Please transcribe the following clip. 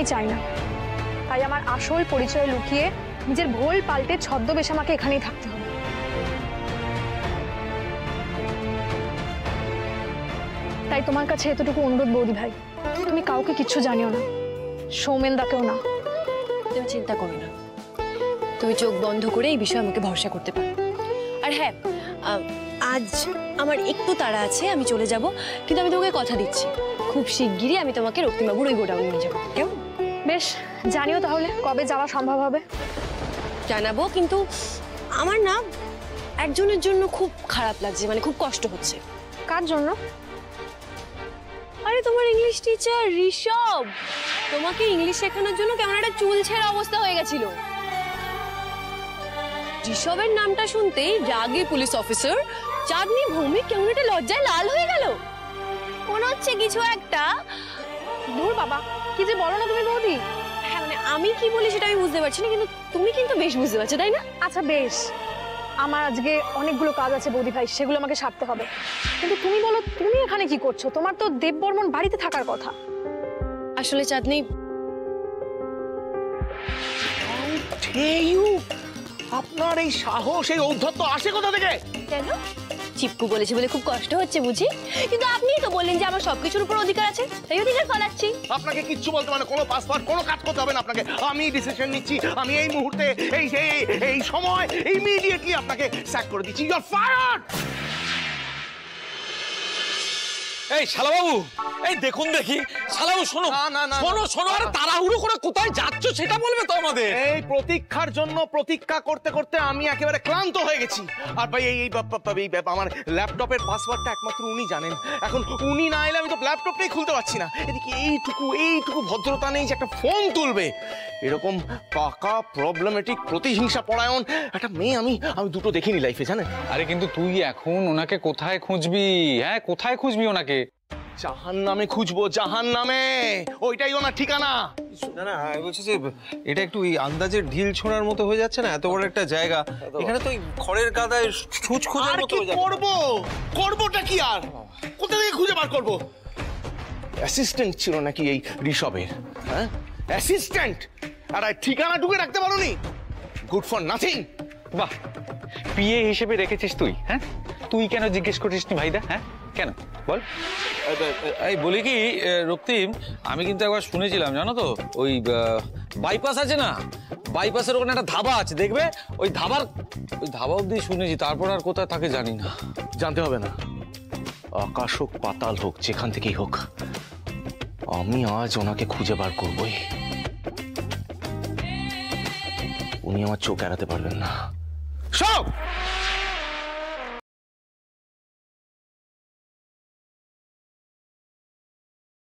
চাই না, তাই আমার আসল পরিচয় লুকিয়ে নিজের ভোল পাল্টে ছদ্মবেশ আমাকে এখানেই থাকতে হবে। তাই তোমার কাছে এতটুকু অনুরোধ বৌদি ভাই, তুমি কাউকে কিচ্ছু জানিও না, সৌমেনদাকেও না। তুমি চিন্তা করো না, তুমি চোখ বন্ধ করে এই বিষয়ে আমাকে ভরসা করতে পারো। আর হ্যাঁ, আজ আমার একটু তাড়া আছে, আমি চলে যাব, কিন্তু আমি তোমাকে কথা দিচ্ছি খুব শিগগিরই আমি তোমাকে রক্তিমবাবুর ওই গোডাউনে নিয়ে যাবো। কেমন? বেশ, জানিও তাহলে কবে যাওয়া সম্ভব হবে। জানাবো, কিন্তু আমার না একজনের জন্য খুব খারাপ লাগছে, মানে খুব কষ্ট হচ্ছে। কার জন্য? আরে তোমার ইংলিশ টিচার ঋষভ, তোমাকে ইংলিশ শেখানোর জন্য কেমন একটা চুল ছেঁড়া অবস্থা হয়ে গেছিল। ঋষভের নামটা শুনতেই রাগে পুলিশ অফিসার চাঁদনি ভৌমিক কেমন একটা লজ্জায় লাল হয়ে গেল। মনে হচ্ছে কিছু একটা। দূর বাবা, কি যে বলো না তুমি বৌদি। হ্যাঁ মানে আমি কি বলি সেটা আমি বুঝতে পারছি না, কিন্তু তুমি কিন্তু বেশ বুঝতে পারছো, তাই না? আচ্ছা বেশ, আমার আজকে অনেকগুলো কাজ আছে বৌদি ভাই, সেগুলো আমাকে সারতে হবে। কিন্তু তুমি বলো, তুমি এখানে কি করছো? তোমার তো দেববর্মন বাড়িতে থাকার কথা। আসলে চাঁদনি, আপনার এই সাহস, এই ঔদ্ধত্য আসে কোথা থেকে? কেন? চিপকু বলেছে বলে খুব কষ্ট হচ্ছে বুঝি? কিন্তু আপনিই তো বললেন যে আমার সবকিছুর উপর অধিকার আছে, তাই অধিকার ফলাচ্ছি। আপনাকে কিচ্ছু বলতে মানে কোনো পাসওয়ার্ড, কোনো কাজ করতে হবে না আপনাকে। আমি ডিসিশন নিচ্ছি, আমি এই মুহূর্তে এই সময় ইমিডিয়েটলি আপনাকে স্যাক করে দিচ্ছি। You are fired. এই শালাবাবু, এই দেখুন দেখি। শালাবাবু শোনো, শোনো, আরে তাড়াহুড়ো করে কোথায় যাচ্ছ সেটা বলবে তো আমাদের। এই প্রতীক্ষার জন্য প্রতীক্ষা করতে করতে আমি একেবারে ক্লান্ত হয়ে গেছি। আর ভাই এই আমার ল্যাপটপের পাসওয়ার্ডটা একমাত্র উনি জানেন। এখন উনি না এলে আমি তো ল্যাপটপটাই খুলতে পারছি না। এদিকে এইটুকু ভদ্রতা নেই যে একটা ফোন তুলবে। এরকম পাকা প্রবলেমেটিক প্রতিহিংসা পরায়ণ একটা মেয়ে আমি দুটো দেখিনি লাইফে, জানেন? আরে কিন্তু তুই এখন ওনাকে কোথায় খুঁজবি? হ্যাঁ, কোথায় খুঁজবি ওনাকে? জাহান্নামে খুঁজবো, জাহান্নামে। ওইটাই ওনার ঠিকানা। না না, আমি বলছি যে এটা একটু ওই আন্দাজের ঢিল ছোঁড়ার মতো হয়ে যাচ্ছে না? এত বড় একটা জায়গা, এখানে তো ওই খড়ের গাদায় ছুঁচ খোঁজার মতো হয়ে যাচ্ছে। করবোটা কি আর? কোথা থেকে খুঁজে বার করবো? অ্যাসিস্ট্যান্ট ছিল নাকি এই ঋষভের? হ্যাঁ, অ্যাসিস্ট্যান্ট। আর ঠিকানা ঢুকে রাখতে পারোনি? Good for nothing. বাহ, পিএ হিসেবে রেখেছিস তুই? হ্যাঁ, তুই কেন জিজ্ঞেস করিস নি ভাইদা? হ্যাঁ কেন বল? এই বলি কি রক্তিম, আমি কিন্তু একবার শুনেছিলাম জানো তো, ওই বাইপাস আছে না, বাইপাসের ওখানে একটা ধাবা আছে, দেখবে ওই ধাবা অব্দি শুনেছি, তারপর আর কোথায় থাকে জানি না। জানতে হবে না, আকাশ হোক পাতাল হোক, যেখান থেকেই হোক, আমি আজ ওনাকে খুঁজে বার করবই। উনি আমার চোখ এড়াতে পারবেন না। সব